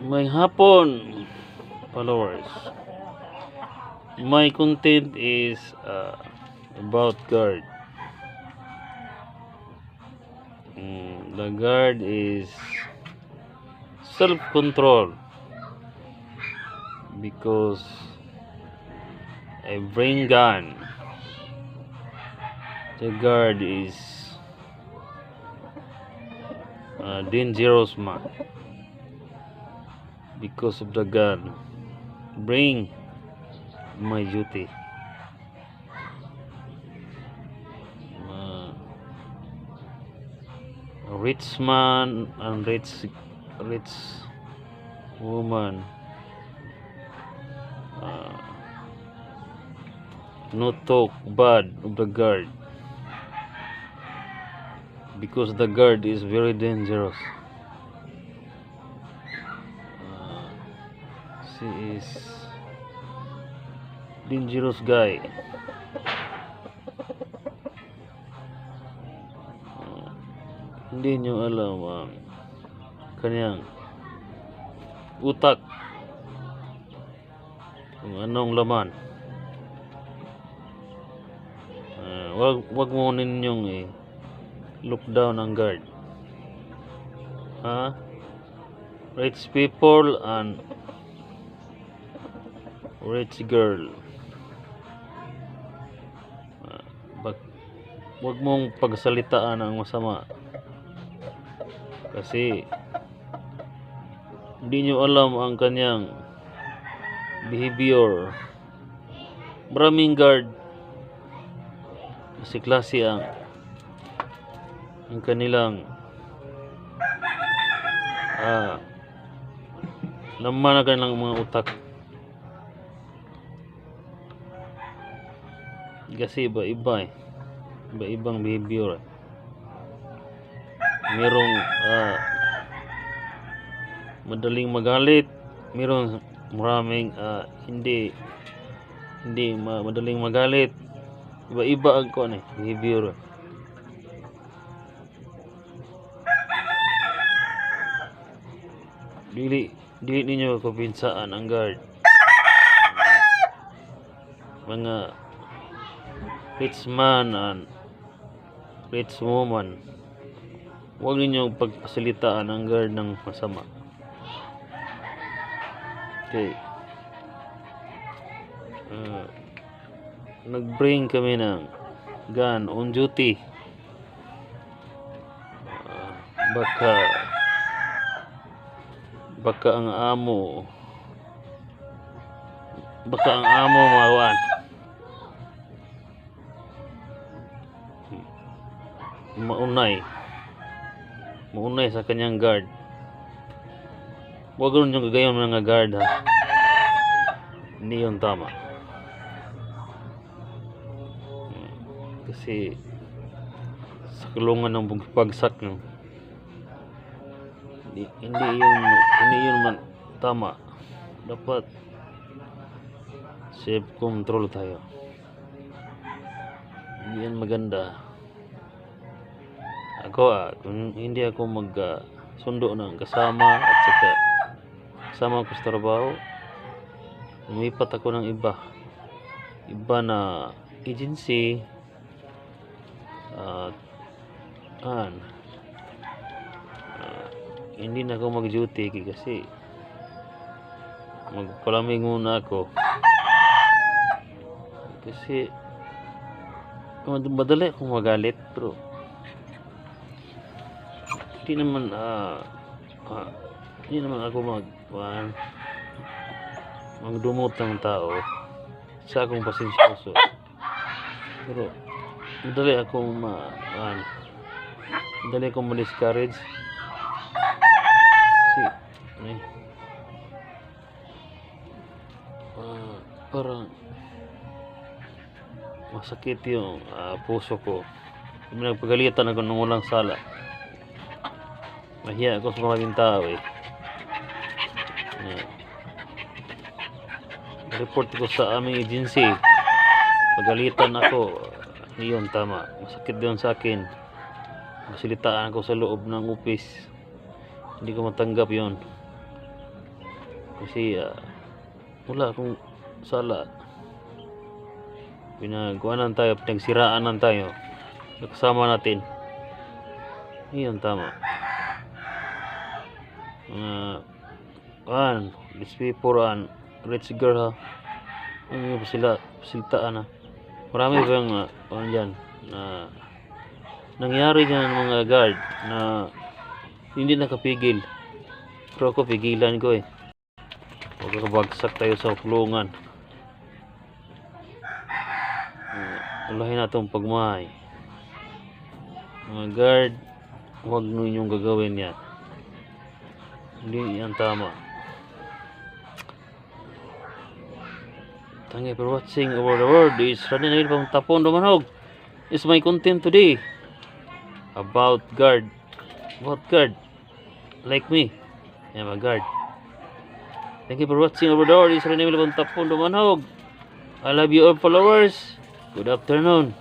May hapon, followers. My content is about guard. The guard is self-control because I bring gun. The guard is dangerous man because of the gun. Bring my duty. Rich man and rich woman no talk bad of the guard because the guard is very dangerous. She is dangerous guy. Hindi nyo alam ang kanyang utak kung anong laman. Wag mo ninyong look down ang guard. Rich people and rich girl. Wag mong pagsalitaan ang masama. Kasi hindi nyo alam ang kanyang behavior. Maraming guard kasi klase ang kanilang laman na kanilang mga utak. Kasi iba-ibang behavior. Merong madaling magalit, merong maraming hindi madaling magalit. Iba-iba ang behavior. Dili ninyo kupinsaan ang guard. Mga rich man and rich woman, huwag ninyong pagpasalitaan ang guard ng masama. Okay. Nag-bring kami ng gun on duty. Baka ang amo mawan. Maunay sa kanyang guard. Huwag rin yung gagayon mga guard, ha. Hindi yun tama. Kasi sa kulungan ng pagsak no, hindi yun man tama. Dapat self control tayo. Hindi yan maganda. Ako kung hindi ako sundo ng kasama at saka kasama ko sa trabaho, lumipat ako ng iba na agency hindi na ako mag-duty kasi magpalamig muna ako kasi madali akong magalit, pero hindi naman ako magdumot ng tao sa akong pasensyoso, pero madali akong ma-discourage kasi parang masakit yung puso ko. Nagpagalitan ako nung walang sala. Mahiya ako sa maraming tao report ko sa aming agency. Pagalitan ako, yun tama. Masakit yun sa akin. Masilitaan ako sa loob ng office. Hindi ko matanggap yun. Kasi wala akong sala. Pinagkuhanan tayo, pinagsiraanan tayo. Kasama natin. Iyon tama. These people rich girl ha. Ano ba sila, pasiltaan ha. Marami ba yung dyan na nangyari dyan ng mga guard na hindi nakapigil. Pero ako pigilan ko eh. Huwag kabagsak tayo sa kulungan. Ulahin na itong pagmahay. Mga guard, huwag ninyong gagawin yan. Hindi yan tama. Thank you for watching over the world. This is Randy Nail from Tapon Dumanog. This is my content today about guard. About guard like me. I'm a guard. Thank you for watching over the world. This is Randy Nail from Tapon Dumanog. I love you all followers. Good afternoon.